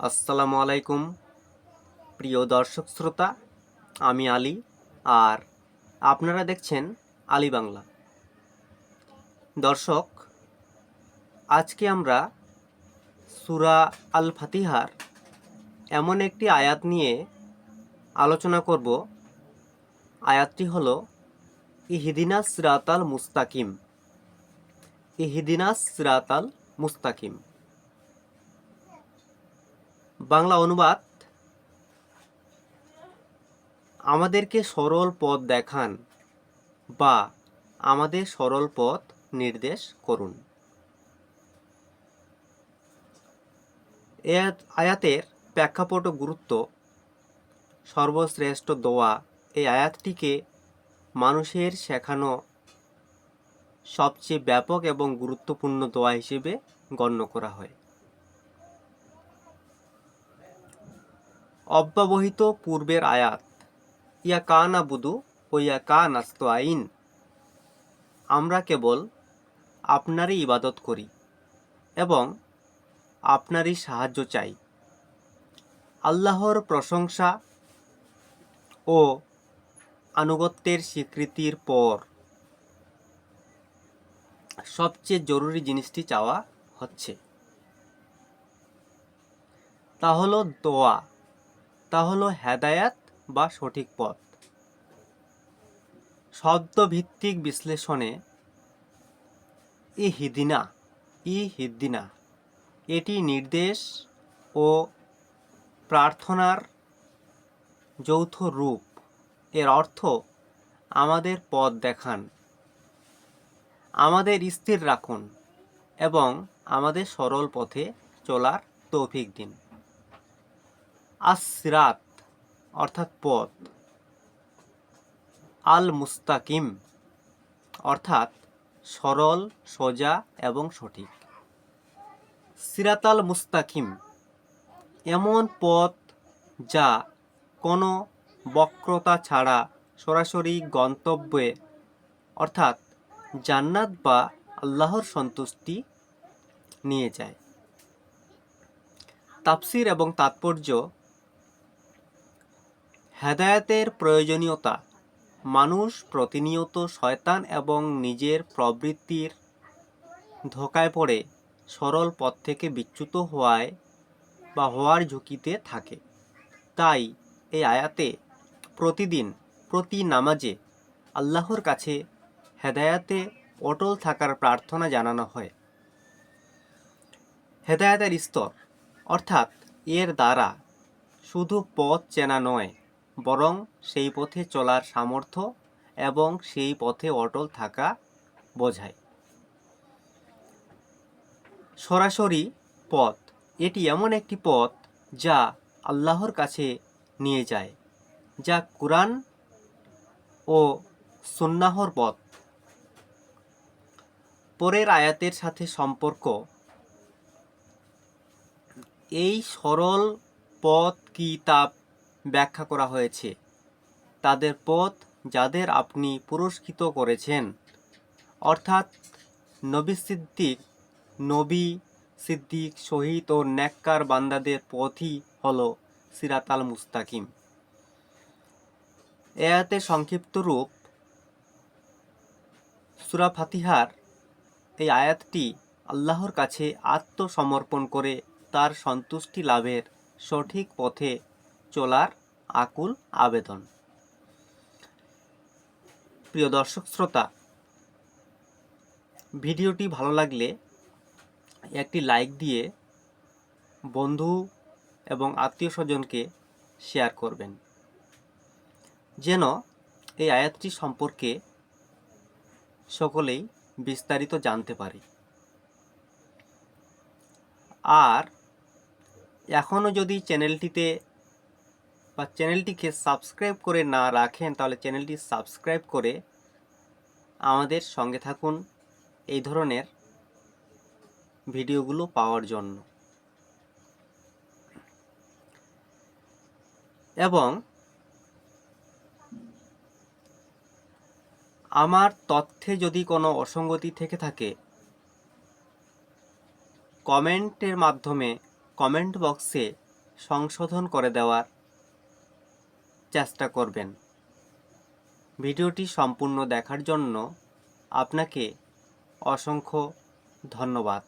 আসসালামু আলাইকুম প্রিয় দর্শক শ্রোতা, আমি আলী। আর আপনারা দেখছেন আলী বাংলা। দর্শক, আজকে আমরা সূরা আল ফাতিহার এমন একটি আয়াত নিয়ে আলোচনা করব। আয়াতটি হলো ইহদিনাস সিরাতাল মুস্তাকিম। ইহদিনাস সিরাতাল মুস্তাকিম। বাংলা অনুবাদ: আমাদেরকে সরল পথ দেখান বা আমাদের সরল পথ নির্দেশ করুন। এ আয়াতের প্রেক্ষাপট ও গুরুত্ব: সর্বশ্রেষ্ঠ দোয়া এই আয়াতটিকে মানুষের শেখানো সবচেয়ে ব্যাপক এবং গুরুত্বপূর্ণ দোয়া হিসেবে গণ্য করা হয়। অব্যবহিত পূর্বের আয়াত ইয়া কা নাবুদু ও ইয়া কা নাস্তাইন, আমরা কেবল আপনারই ইবাদত করি এবং আপনারই সাহায্য চাই। আল্লাহর প্রশংসা ও আনুগত্যের স্বীকৃতির পর সবচেয়ে জরুরি জিনিসটি চাওয়া হচ্ছে, তা হলো দোয়া, তা হলো হেদায়াত বা সঠিক পথ। শব্দভিত্তিক বিশ্লেষণে ইহদিনা এটি নির্দেশ ও প্রার্থনার যৌথ রূপ। এর অর্থ আমাদের পথ দেখান, আমাদের স্থির রাখুন এবং আমাদের সরল পথে চলার তৌফিক দিন। আস-সিরাত অর্থাৎ পথ, আল মুস্তাকিম অর্থাৎ সরল, সোজা এবং সঠিক। সিরাতাল মুস্তাকিম এমন পথ যা কোনো বক্রতা ছাড়া সরাসরি গন্তব্যে অর্থাৎ জান্নাত বা আল্লাহর সন্তুষ্টি নিয়ে যায়। তাফসীর এবং তাৎপর্য: হেদায়েতের প্রয়োজনীয়তা: মানুষ প্রতিনিয়ত শয়তান এবং নিজের প্রবৃত্তির ধোঁকায় পড়ে সরল পথ থেকে বিচ্যুত হওয়ার ঝুঁকিতে থাকে। তাই এই আয়াতে প্রতিদিন প্রতি নামাজে আল্লাহর কাছে হেদায়েতে অটল থাকার প্রার্থনা জানানো হয়। হেদায়েতের স্তর অর্থাৎ এর দ্বারা শুধু পথ চেনা নয়, বরং সেই পথে চলার সামর্থ্য এবং সেই পথে অটল থাকা বোঝায়। সরাসরি পথ: এটি এমন একটি পথ যা আল্লাহর কাছে নিয়ে যায়, যা কুরআন ও সুন্নাহর পথ। পরের আয়াতের সাথে সম্পর্ক: এই সরল পথ কি তা ব্যাখ্যা করা হয়েছে। তাদের পথ যাদের আপনি পুরস্কৃত করেছেন, অর্থাৎ নবী, সিদ্দিক, শহীদ ও নেককার বান্দাদের পথই হলো সিরাতাল মুস্তাকিম। এ আয়াতের সংক্ষিপ্ত রূপ: সূরা ফাতিহার এই আয়াতটি আল্লাহর কাছে আত্মসমর্পণ করে তার সন্তুষ্টি লাভের সঠিক পথে চলার আকুল আবেদন। প্রিয় দর্শক শ্রোতা, ভিডিওটি ভালো লাগলে একটি লাইক দিয়ে বন্ধু এবং আত্মীয় স্বজনকে শেয়ার করবেন, যেন এই আয়াতটি সম্পর্কে সকলেই বিস্তারিত জানতে পারে। আর এখনও যদি চ্যানেলটিকে সাবস্ক্রাইব করে না রাখেন, তাহলে চ্যানেলটি সাবস্ক্রাইব করে আমাদের সঙ্গে থাকুন এই ধরনের ভিডিওগুলো পাওয়ার জন্য। এবং আমার তথ্যে যদি কোনো অসঙ্গতি থেকে থাকে, কমেন্টের মাধ্যমে কমেন্ট বক্সে সংশোধন করে দেওয়ার চেষ্টা করবেন। ভিডিওটি সম্পূর্ণ দেখার জন্য আপনাকে অসংখ্য ধন্যবাদ।